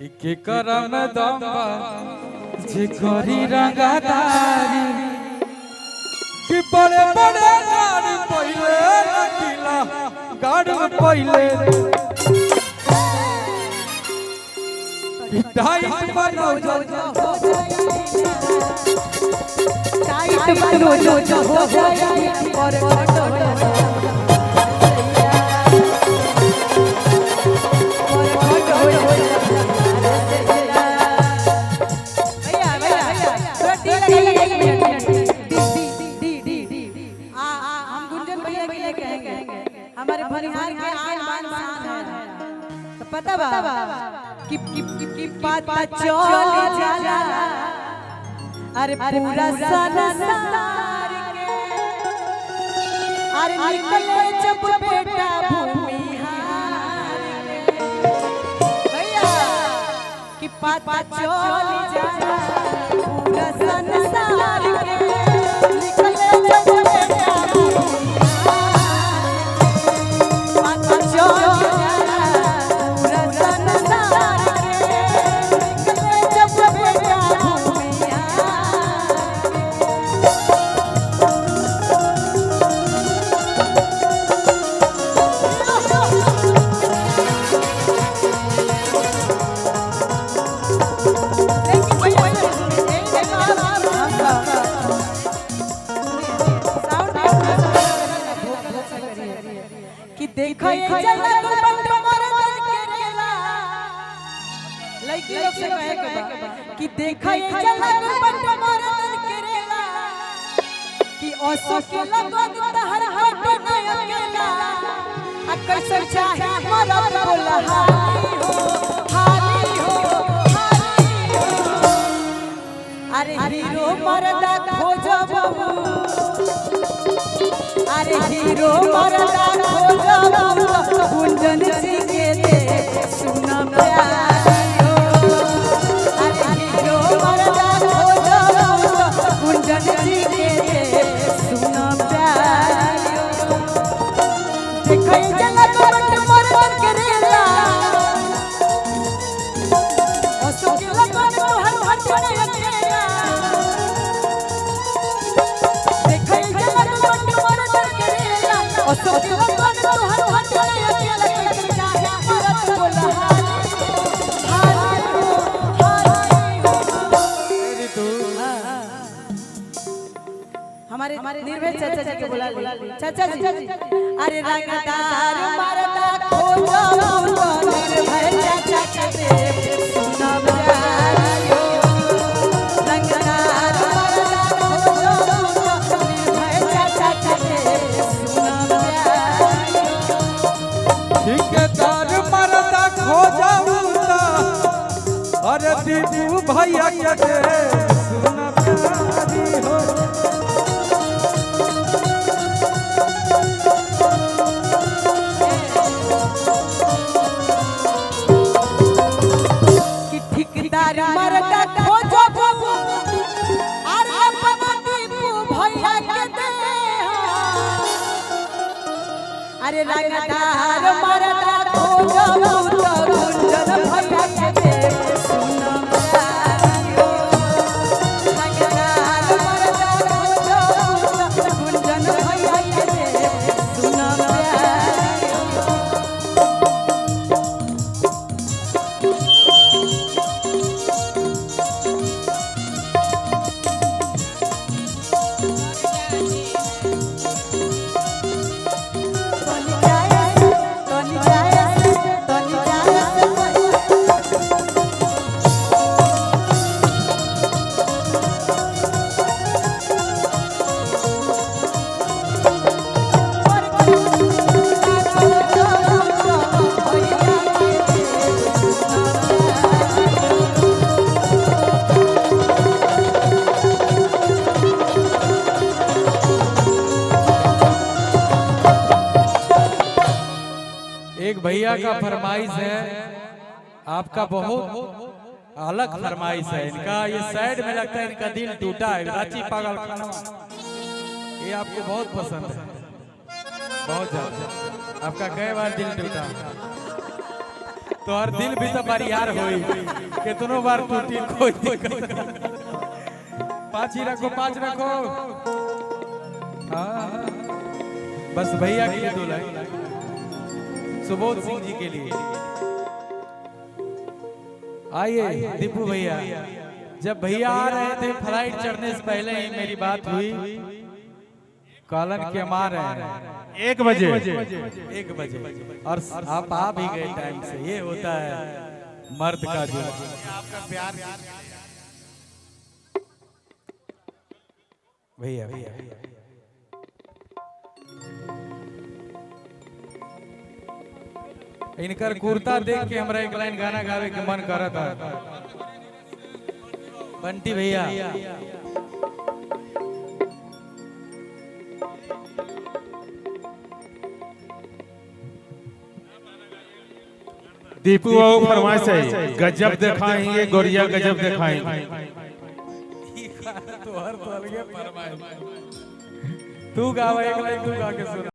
के करम दम्बा जे करी रंगदारी कि बड़े बड़े गाड़ी पहिले किला गाड़ी पहिले टाइट बनो जो हो जाए और हमारे भनिहार के आन बान शान है तो पता बा कि पता चल जाला अरे पूरा संसार के अरे निकले जब बेटा भूमिहार के भैया कि पता चल जाला पूरा संसार के निकले जब बेटा देखो ये जन्नत बंद मरद करेला लड़की लोग से कहे के बा कि देखो ये जन्नत बंद मरद करेला कि ओसो के लगन तहर हट न अकेला आ कैसे चाहे मरद बोला हाली हो अरे हीरो मरदा खोजब अरे हीरो मरदा गुंजन जी के दे सुना प्यारी हो अरे हीरो मरदा गुंजन जी के दे सुना प्यारी हो देखै जलक बट मरद करेला ओसो के लगन तोहर हट न अकेला देखै जलक बट मरद करेला ओसो के लगन तोहर हमारे निर्भय चाचा जी के बुला ले चाचा जी अरे रंगदार मरदा खोजो निर्भय चाचा के सुना प्यारी हो रंगदार मरदा खोजो निर्भय चाचा के सुना प्यारी हो ठेकेदार मरदा खोजो अरे दीदू भैया के सुना प्यारी हो मरदा खोजो अरे अपना दीपू भैया के दे अरे रंगदार मरदा खोजो गुंजन भैया के दे सुना प्यारी हो रंगदार मरदा खोजो गुंजन भैया के दे सुना प्यारी हो एक भैया का फरमाइश है, आपका बहुत अलग फरमाइश है इनका। ये साइड में लगता है इनका दिल टूटा है, रांची पागल खाना ये आपको बहुत पसंद है, बहुत ज्यादा। आपका कई बार दिल टूटा। तो हर दिल भी तो बरियार होई कितनो बार टूटी कोई दिक्कत नहीं। 5 ही रखो 5 रखो। हाँ बस भैया के लिए 2 लाइन सुबोध सिंह जी के लिए। आइए दीपू भैया, जब भैया आ रहे थे फ्लाइट चढ़ने से पहले ही मेरी बात हुई, कॉलन के मार हैं 1 बजे 1 बजे और आप आ भी गए टाइम से। ये होता है मर्द का जो आपका प्यार। भैया भैया इनकर कुर्ता देख के हमरा एक लाइन गाना गावे के मन करत है। बंटी भैया दीपू बाबू फरमाइश है, गजब दिखाएंगे गोरिया गजब दिखाएंगे। तो हर तो अलगे फरमाइश। तू गावा एक लाइन, तू गा के सुना।